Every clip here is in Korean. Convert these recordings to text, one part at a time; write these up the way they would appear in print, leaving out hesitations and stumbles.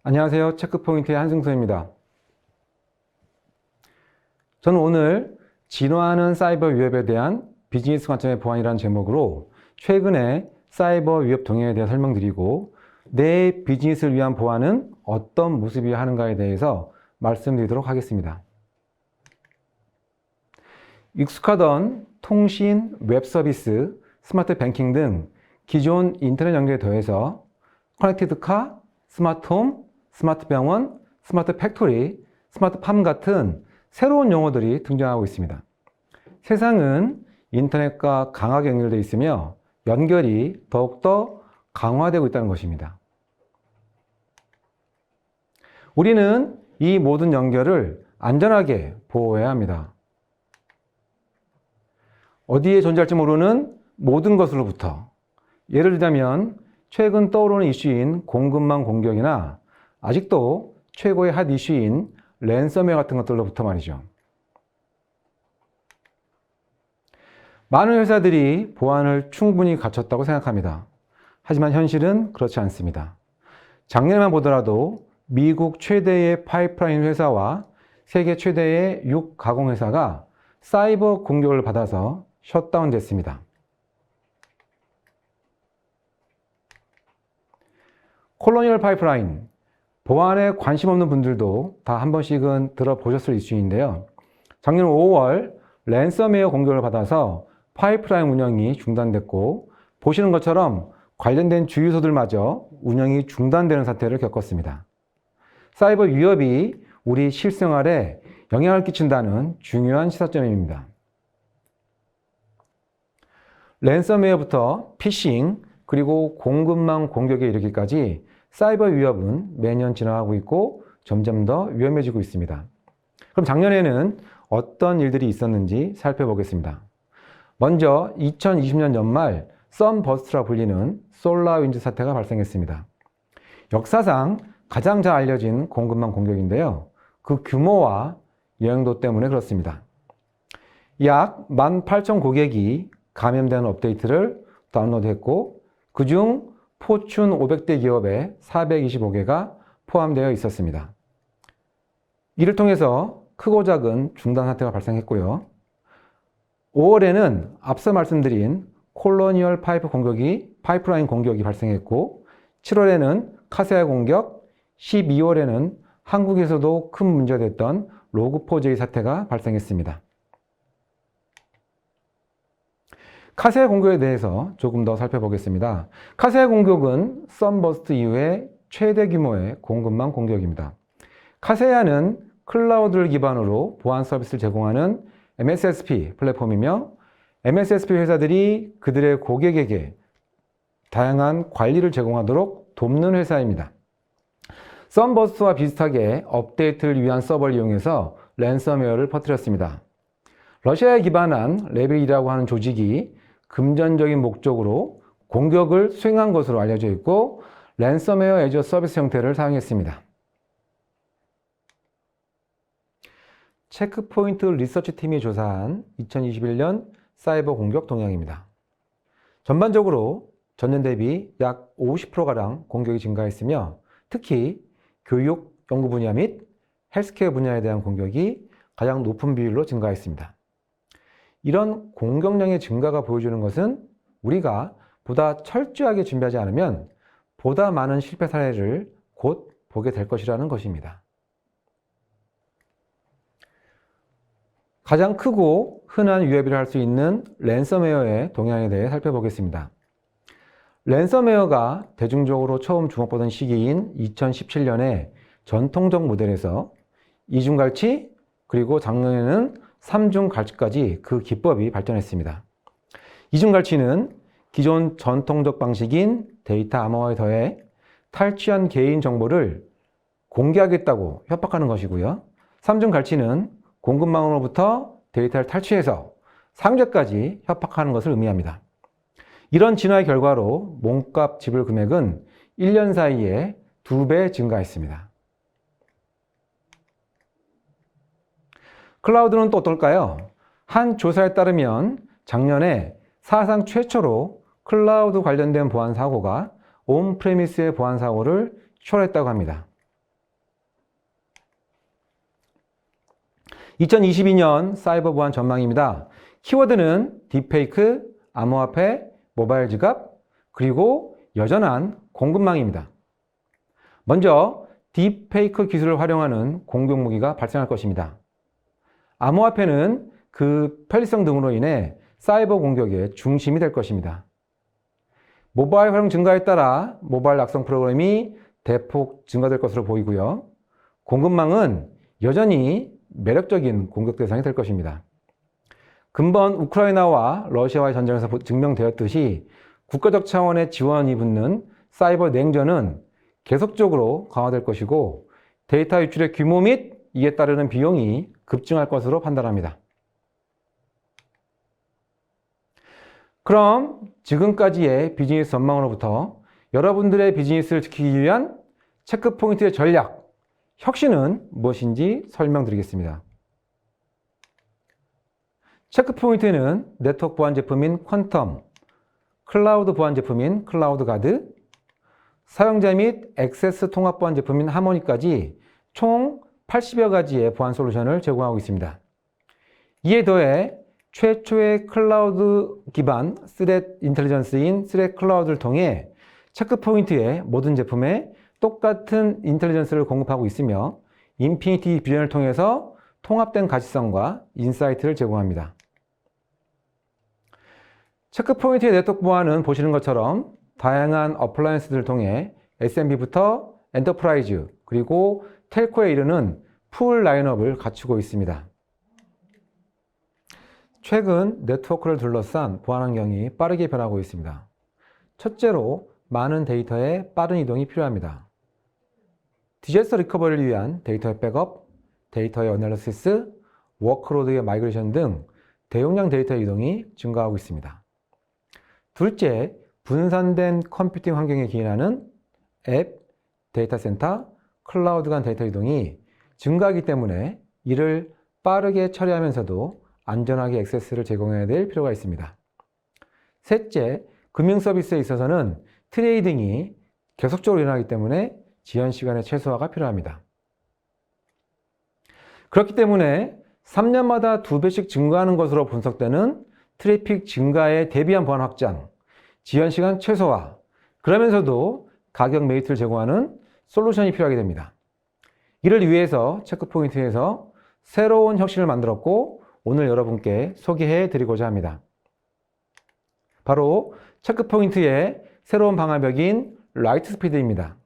안녕하세요. 체크포인트의 한승수입니다. 저는 오늘 진화하는 사이버 위협에 대한 비즈니스 관점의 보안이라는 제목으로 최근에 사이버 위협 동향에 대해 설명드리고 내 비즈니스를 위한 보안은 어떤 모습이어야 하는가에 대해서 말씀드리도록 하겠습니다. 익숙하던 통신, 웹 서비스, 스마트 뱅킹 등 기존 인터넷 연결에 더해서 커넥티드 카, 스마트 홈, 스마트 병원, 스마트 팩토리, 스마트 팜 같은 새로운 용어들이 등장하고 있습니다. 세상은 인터넷과 강하게 연결되어 있으며 연결이 더욱더 강화되고 있다는 것입니다. 우리는 이 모든 연결을 안전하게 보호해야 합니다. 어디에 존재할지 모르는 모든 것으로부터, 예를 들자면 최근 떠오르는 이슈인 공급망 공격이나 아직도 최고의 핫 이슈인 랜섬웨어 같은 것들로부터 말이죠. 많은 회사들이 보안을 충분히 갖췄다고 생각합니다. 하지만 현실은 그렇지 않습니다. 작년에만 보더라도 미국 최대의 파이프라인 회사와 세계 최대의 육 가공 회사가 사이버 공격을 받아서 셧다운 됐습니다. 콜로니얼 파이프라인, 보안에 관심 없는 분들도 다 한 번씩은 들어보셨을 이슈인데요. 작년 5월 랜섬웨어 공격을 받아서 파이프라인 운영이 중단됐고 보시는 것처럼 관련된 주유소들마저 운영이 중단되는 사태를 겪었습니다. 사이버 위협이 우리 실생활에 영향을 끼친다는 중요한 시사점입니다. 랜섬웨어부터 피싱, 그리고 공급망 공격에 이르기까지 사이버 위협은 매년 진화하고 있고 점점 더 위험해지고 있습니다. 그럼 작년에는 어떤 일들이 있었는지 살펴보겠습니다. 먼저 2020년 연말 썬버스트라 불리는 솔라윈드 사태가 발생했습니다. 역사상 가장 잘 알려진 공급망 공격인데요. 그 규모와 영향도 때문에 그렇습니다. 약 18,000 고객이 감염되는 업데이트를 다운로드했고 그중 포춘 500대 기업에 425개가 포함되어 있었습니다. 이를 통해서 크고 작은 중단 사태가 발생했고요. 5월에는 앞서 말씀드린 콜로니얼 파이프라인 공격이 발생했고 7월에는 카세아 공격, 12월에는 한국에서도 큰 문제가 됐던 로그4j 사태가 발생했습니다. 카세아 공격에 대해서 조금 더 살펴보겠습니다. 카세아 공격은 썬버스트 이후에 최대 규모의 공급망 공격입니다. 카세아는 클라우드를 기반으로 보안 서비스를 제공하는 MSSP 플랫폼이며 MSSP 회사들이 그들의 고객에게 다양한 관리를 제공하도록 돕는 회사입니다. 썬버스트와 비슷하게 업데이트를 위한 서버를 이용해서 랜섬웨어를 퍼뜨렸습니다. 러시아에 기반한 레벨이라고 하는 조직이 금전적인 목적으로 공격을 수행한 것으로 알려져 있고 랜섬웨어 애저 서비스 형태를 사용했습니다. 체크포인트 리서치 팀이 조사한 2021년 사이버 공격 동향입니다. 전반적으로 전년 대비 약 50%가량 공격이 증가했으며 특히 교육, 연구 분야 및 헬스케어 분야에 대한 공격이 가장 높은 비율로 증가했습니다. 이런 공격량의 증가가 보여주는 것은 우리가 보다 철저하게 준비하지 않으면 보다 많은 실패 사례를 곧 보게 될 것이라는 것입니다. 가장 크고 흔한 위협이라 할 수 있는 랜섬웨어의 동향에 대해 살펴보겠습니다. 랜섬웨어가 대중적으로 처음 주목받은 시기인 2017년에 전통적 모델에서 이중갈취, 그리고 작년에는 3중갈취까지 그 기법이 발전했습니다. 이중갈취는 기존 전통적 방식인 데이터 암호화에 더해 탈취한 개인 정보를 공개하겠다고 협박하는 것이고요. 3중갈취는 공급망으로부터 데이터를 탈취해서 상대까지 협박하는 것을 의미합니다. 이런 진화의 결과로 몸값 지불 금액은 1년 사이에 2배 증가했습니다. 클라우드는 또 어떨까요? 한 조사에 따르면 작년에 사상 최초로 클라우드 관련된 보안 사고가 온프레미스의 보안 사고를 초월했다고 합니다. 2022년 사이버 보안 전망입니다. 키워드는 딥페이크, 암호화폐, 모바일 지갑, 그리고 여전한 공급망입니다. 먼저 딥페이크 기술을 활용하는 공격 무기가 발생할 것입니다. 암호화폐는 그 편리성 등으로 인해 사이버 공격의 중심이 될 것입니다. 모바일 활용 증가에 따라 모바일 악성 프로그램이 대폭 증가될 것으로 보이고요. 공급망은 여전히 매력적인 공격 대상이 될 것입니다. 근본 우크라이나와 러시아와의 전쟁에서 증명되었듯이 국가적 차원의 지원이 붙는 사이버 냉전은 계속적으로 강화될 것이고 데이터 유출의 규모 및 이에 따르는 비용이 급증할 것으로 판단합니다. 그럼 지금까지의 비즈니스 전망으로부터 여러분들의 비즈니스를 지키기 위한 체크포인트의 전략, 혁신은 무엇인지 설명드리겠습니다. 체크포인트는 네트워크 보안 제품인 퀀텀, 클라우드 보안 제품인 클라우드 가드, 사용자 및 액세스 통합 보안 제품인 하모니까지 총 80여 가지의 보안 솔루션을 제공하고 있습니다. 이에 더해 최초의 클라우드 기반 스렛 인텔리전스인 스렛 클라우드를 통해 체크포인트의 모든 제품에 똑같은 인텔리전스를 공급하고 있으며 인피니티 비전을 통해서 통합된 가시성과 인사이트를 제공합니다. 체크포인트의 네트워크 보안은 보시는 것처럼 다양한 어플라이언스들을 통해 SMB부터 엔터프라이즈 그리고 텔코에 이르는 풀 라인업을 갖추고 있습니다. 최근 네트워크를 둘러싼 보안 환경이 빠르게 변하고 있습니다. 첫째로 많은 데이터의 빠른 이동이 필요합니다. 디자스터 리커버리를 위한 데이터의 백업, 데이터의 어널리시스, 워크로드의 마이그레이션 등 대용량 데이터 이동이 증가하고 있습니다. 둘째, 분산된 컴퓨팅 환경에 기인하는 앱, 데이터 센터, 클라우드 간 데이터 이동이 증가하기 때문에 이를 빠르게 처리하면서도 안전하게 액세스를 제공해야 될 필요가 있습니다. 셋째, 금융 서비스에 있어서는 트레이딩이 계속적으로 일어나기 때문에 지연 시간의 최소화가 필요합니다. 그렇기 때문에 3년마다 2배씩 증가하는 것으로 분석되는 트래픽 증가에 대비한 보안 확장, 지연 시간 최소화, 그러면서도 가격 메리트를 제공하는 솔루션이 필요하게 됩니다. 이를 위해서 체크포인트에서 새로운 혁신을 만들었고 오늘 여러분께 소개해 드리고자 합니다. 바로 체크포인트의 새로운 방화벽인 라이트스피드입니다.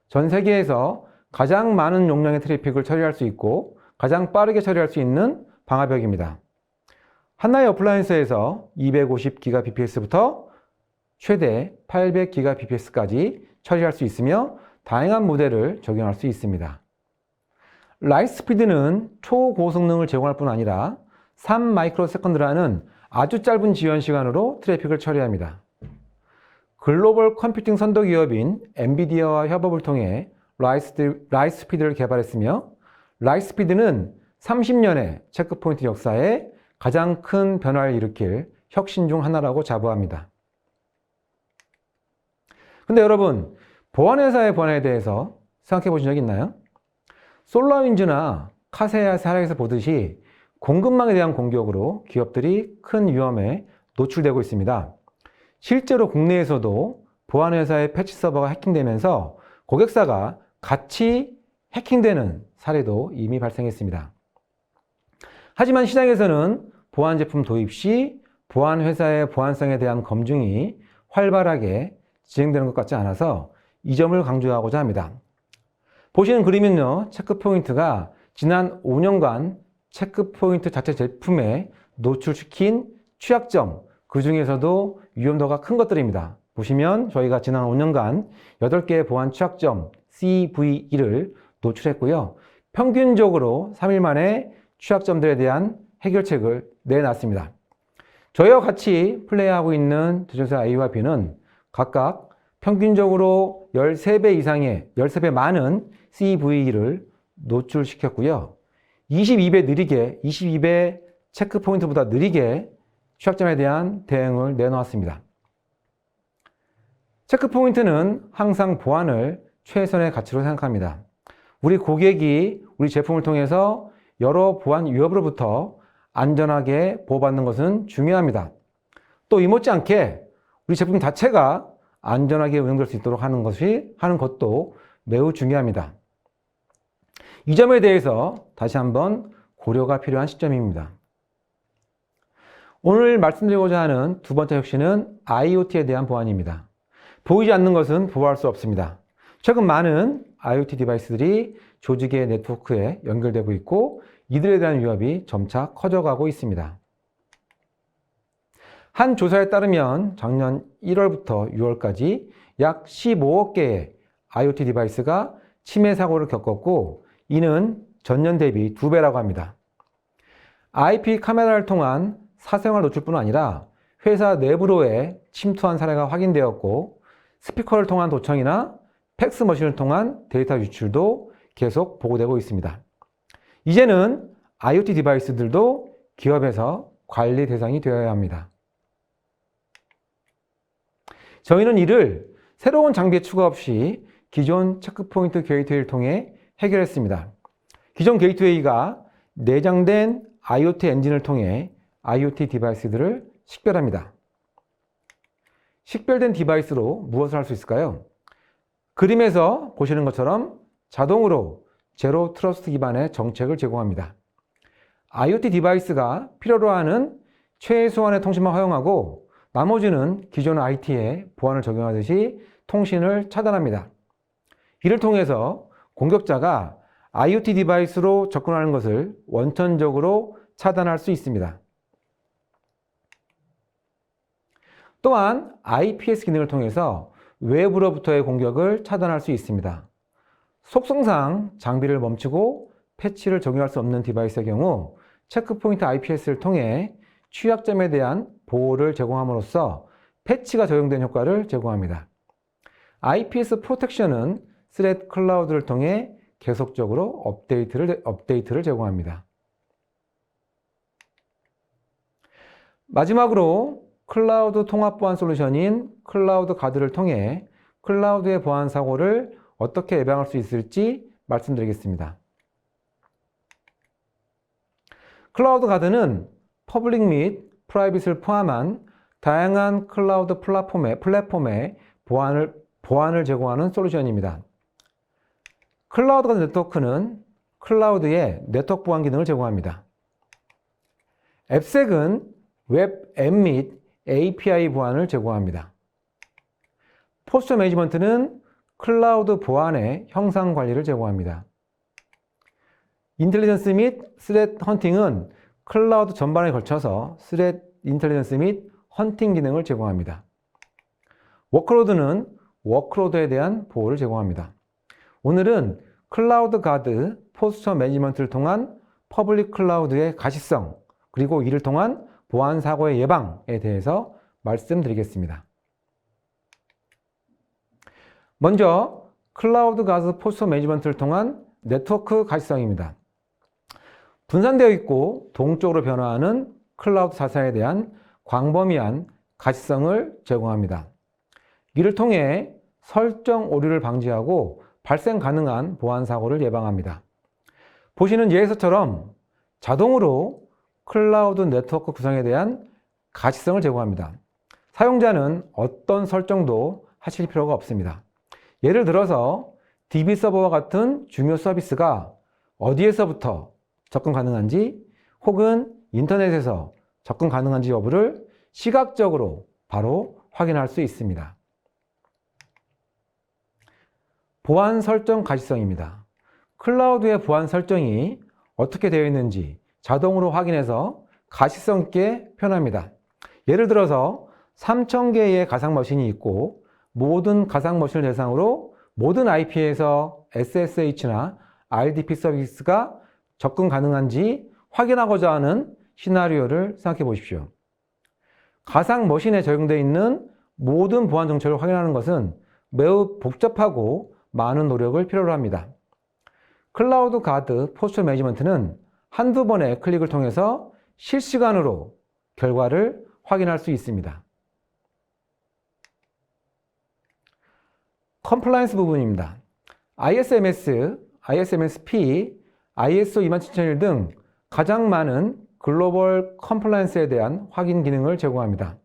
전 세계에서 가장 많은 용량의 트래픽을 처리할 수 있고 가장 빠르게 처리할 수 있는 방화벽입니다. 하나의 어플라이언스에서 250GBps부터 최대 800GBps까지 처리할 수 있으며 다양한 모델을 적용할 수 있습니다. 라이트스피드는 초고성능을 제공할 뿐 아니라 3마이크로세컨드라는 아주 짧은 지연 시간으로 트래픽을 처리합니다. 글로벌 컴퓨팅 선도 기업인 엔비디아와 협업을 통해 라이트스피드를 개발했으며 라이트스피드는 30년의 체크포인트 역사에 가장 큰 변화를 일으킬 혁신 중 하나라고 자부합니다. 근데 여러분, 보안회사의 보안에 대해서 생각해 보신 적 있나요? 솔라윈즈나 카세아에서 보듯이 공급망에 대한 공격으로 기업들이 큰 위험에 노출되고 있습니다. 실제로 국내에서도 보안회사의 패치 서버가 해킹되면서 고객사가 같이 해킹되는 사례도 이미 발생했습니다. 하지만 시장에서는 보안 제품 도입 시 보안회사의 보안성에 대한 검증이 활발하게 진행되는 것 같지 않아서 이 점을 강조하고자 합니다. 보시는 그림은요, 체크포인트가 지난 5년간 체크포인트 자체 제품에 노출시킨 취약점, 그 중에서도 위험도가 큰 것들입니다. 보시면 저희가 지난 5년간 8개의 보안 취약점 CVE를 노출했고요. 평균적으로 3일 만에 취약점들에 대한 해결책을 내놨습니다. 저희와 같이 플레이하고 있는 디지털 A와 B는 각각 평균적으로 13배 이상의, 13배 많은 CVE를 노출시켰고요. 22배 체크포인트보다 느리게 취약점에 대한 대응을 내놓았습니다. 체크포인트는 항상 보안을 최선의 가치로 생각합니다. 우리 고객이 우리 제품을 통해서 여러 보안 위협으로부터 안전하게 보호받는 것은 중요합니다. 또 이못지않게 우리 제품 자체가 안전하게 운영될 수 있도록 하는 것도 매우 중요합니다. 이 점에 대해서 다시 한번 고려가 필요한 시점입니다. 오늘 말씀드리고자 하는 두 번째 혁신은 IoT에 대한 보안입니다. 보이지 않는 것은 보호할 수 없습니다. 최근 많은 IoT 디바이스들이 조직의 네트워크에 연결되고 있고 이들에 대한 위협이 점차 커져가고 있습니다. 한 조사에 따르면 작년 1월부터 6월까지 약 15억 개의 IoT 디바이스가 침해 사고를 겪었고 이는 전년 대비 2배라고 합니다. IP 카메라를 통한 사생활 노출뿐 아니라 회사 내부로의 침투한 사례가 확인되었고 스피커를 통한 도청이나 팩스 머신을 통한 데이터 유출도 계속 보고되고 있습니다. 이제는 IoT 디바이스들도 기업에서 관리 대상이 되어야 합니다. 저희는 이를 새로운 장비의 추가 없이 기존 체크포인트 게이트웨이를 통해 해결했습니다. 기존 게이트웨이가 내장된 IoT 엔진을 통해 IoT 디바이스들을 식별합니다. 식별된 디바이스로 무엇을 할 수 있을까요? 그림에서 보시는 것처럼 자동으로 제로 트러스트 기반의 정책을 제공합니다. IoT 디바이스가 필요로 하는 최소한의 통신만 허용하고 나머지는 기존 IT에 보안을 적용하듯이 통신을 차단합니다. 이를 통해서 공격자가 IoT 디바이스로 접근하는 것을 원천적으로 차단할 수 있습니다. 또한 IPS 기능을 통해서 외부로부터의 공격을 차단할 수 있습니다. 속성상 장비를 멈추고 패치를 적용할 수 없는 디바이스의 경우 체크포인트 IPS를 통해 취약점에 대한 보호를 제공함으로써 패치가 적용된 효과를 제공합니다. IPS 프로텍션은 스레드 클라우드를 통해 계속적으로 업데이트를 제공합니다. 마지막으로 클라우드 통합 보안 솔루션인 클라우드 가드를 통해 클라우드의 보안 사고를 어떻게 예방할 수 있을지 말씀드리겠습니다. 클라우드 가드는 퍼블릭 및 프라이빗을 포함한 다양한 클라우드 플랫폼의 보안을 제공하는 솔루션입니다. 클라우드 가드 네트워크는 클라우드의 네트워크 보안 기능을 제공합니다. 앱색은 웹 앱 및 API 보안을 제공합니다. 포스처 매니지먼트는 클라우드 보안의 형상 관리를 제공합니다. 인텔리전스 및 스레트 헌팅은 클라우드 전반에 걸쳐서 스레트 인텔리전스 및 헌팅 기능을 제공합니다. 워크로드는 워크로드에 대한 보호를 제공합니다. 오늘은 클라우드 가드 포스처 매니지먼트를 통한 퍼블릭 클라우드의 가시성 그리고 이를 통한 보안 사고의 예방에 대해서 말씀드리겠습니다. 먼저 클라우드 가드 포스처 매니지먼트를 통한 네트워크 가시성입니다. 분산되어 있고 동쪽으로 변화하는 클라우드 자사에 대한 광범위한 가시성을 제공합니다. 이를 통해 설정 오류를 방지하고 발생 가능한 보안 사고를 예방합니다. 보시는 예에서처럼 자동으로 클라우드 네트워크 구성에 대한 가시성을 제공합니다. 사용자는 어떤 설정도 하실 필요가 없습니다. 예를 들어서 DB 서버와 같은 중요 서비스가 어디에서부터 접근 가능한지 혹은 인터넷에서 접근 가능한지 여부를 시각적으로 바로 확인할 수 있습니다. 보안 설정 가시성입니다. 클라우드의 보안 설정이 어떻게 되어 있는지 자동으로 확인해서 가시성 있게 표현합니다. 예를 들어서 3000개의 가상 머신이 있고 모든 가상 머신을 대상으로 모든 IP에서 SSH나 RDP 서비스가 접근 가능한지 확인하고자 하는 시나리오를 생각해 보십시오. 가상 머신에 적용되어 있는 모든 보안 정책을 확인하는 것은 매우 복잡하고 많은 노력을 필요로 합니다. 클라우드 가드 포스처 매니지먼트는 한두 번의 클릭을 통해서 실시간으로 결과를 확인할 수 있습니다. 컴플라이언스 부분입니다. ISMS, ISMS-P, ISO 27001 등 가장 많은 글로벌 컴플라이언스에 대한 확인 기능을 제공합니다.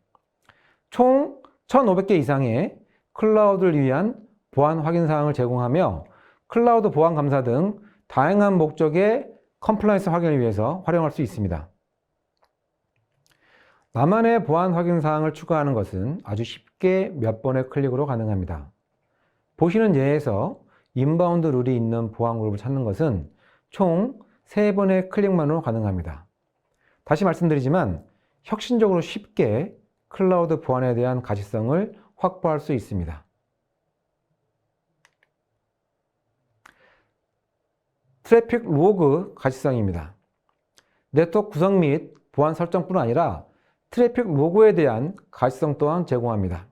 총 1,500개 이상의 클라우드를 위한 보안 확인 사항을 제공하며 클라우드 보안 감사 등 다양한 목적의 컴플라이언스 확인을 위해서 활용할 수 있습니다. 나만의 보안 확인 사항을 추가하는 것은 아주 쉽게 몇 번의 클릭으로 가능합니다. 보시는 예에서 인바운드 룰이 있는 보안 그룹을 찾는 것은 총 3번의 클릭만으로 가능합니다. 다시 말씀드리지만 혁신적으로 쉽게 클라우드 보안에 대한 가시성을 확보할 수 있습니다. 트래픽 로그 가시성입니다. 네트워크 구성 및 보안 설정뿐 아니라 트래픽 로그에 대한 가시성 또한 제공합니다.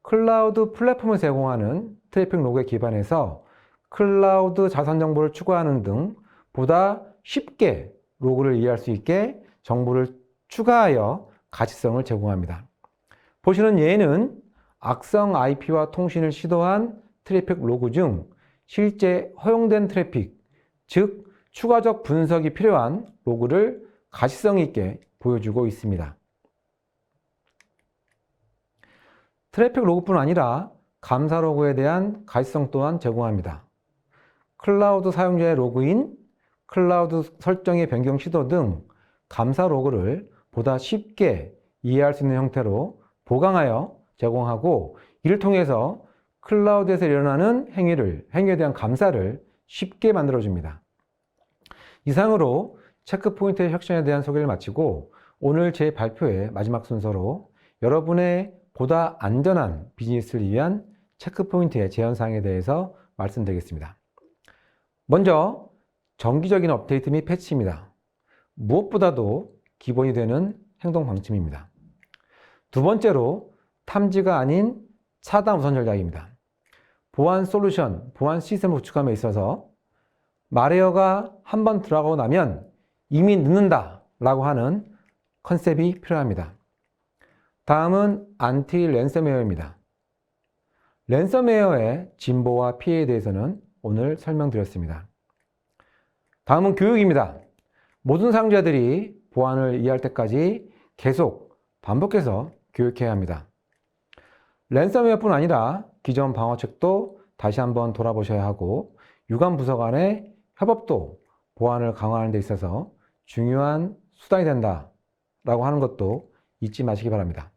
클라우드 플랫폼을 제공하는 트래픽 로그에 기반해서 클라우드 자산 정보를 추가하는 등 보다 쉽게 로그를 이해할 수 있게 정보를 추가하여 가시성을 제공합니다. 보시는 예에는 악성 IP와 통신을 시도한 트래픽 로그 중 실제 허용된 트래픽, 즉 추가적 분석이 필요한 로그를 가시성 있게 보여주고 있습니다. 트래픽 로그뿐 아니라 감사 로그에 대한 가시성 또한 제공합니다. 클라우드 사용자의 로그인, 클라우드 설정의 변경 시도 등 감사 로그를 보다 쉽게 이해할 수 있는 형태로 보강하여 제공하고 이를 통해서 클라우드에서 일어나는 행위에 대한 감사를 쉽게 만들어줍니다. 이상으로 체크포인트의 혁신에 대한 소개를 마치고 오늘 제 발표의 마지막 순서로 여러분의 보다 안전한 비즈니스를 위한 체크포인트의 제한사항에 대해서 말씀드리겠습니다. 먼저 정기적인 업데이트 및 패치입니다. 무엇보다도 기본이 되는 행동 방침입니다. 두 번째로 탐지가 아닌 차단 우선 전략입니다. 보안 솔루션, 보안 시스템을 구축함에 있어서 말웨어가 한번 들어가고 나면 이미 늦는다 라고 하는 컨셉이 필요합니다. 다음은 안티 랜섬웨어입니다. 랜섬웨어의 진보와 피해에 대해서는 오늘 설명드렸습니다. 다음은 교육입니다. 모든 사용자들이 보안을 이해할 때까지 계속 반복해서 교육해야 합니다. 랜섬웨어뿐 아니라 기존 방어책도 다시 한번 돌아보셔야 하고 유관 부서 간의 협업도 보안을 강화하는 데 있어서 중요한 수단이 된다라고 하는 것도 잊지 마시기 바랍니다.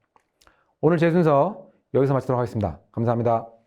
오늘 제 순서 여기서 마치도록 하겠습니다. 감사합니다.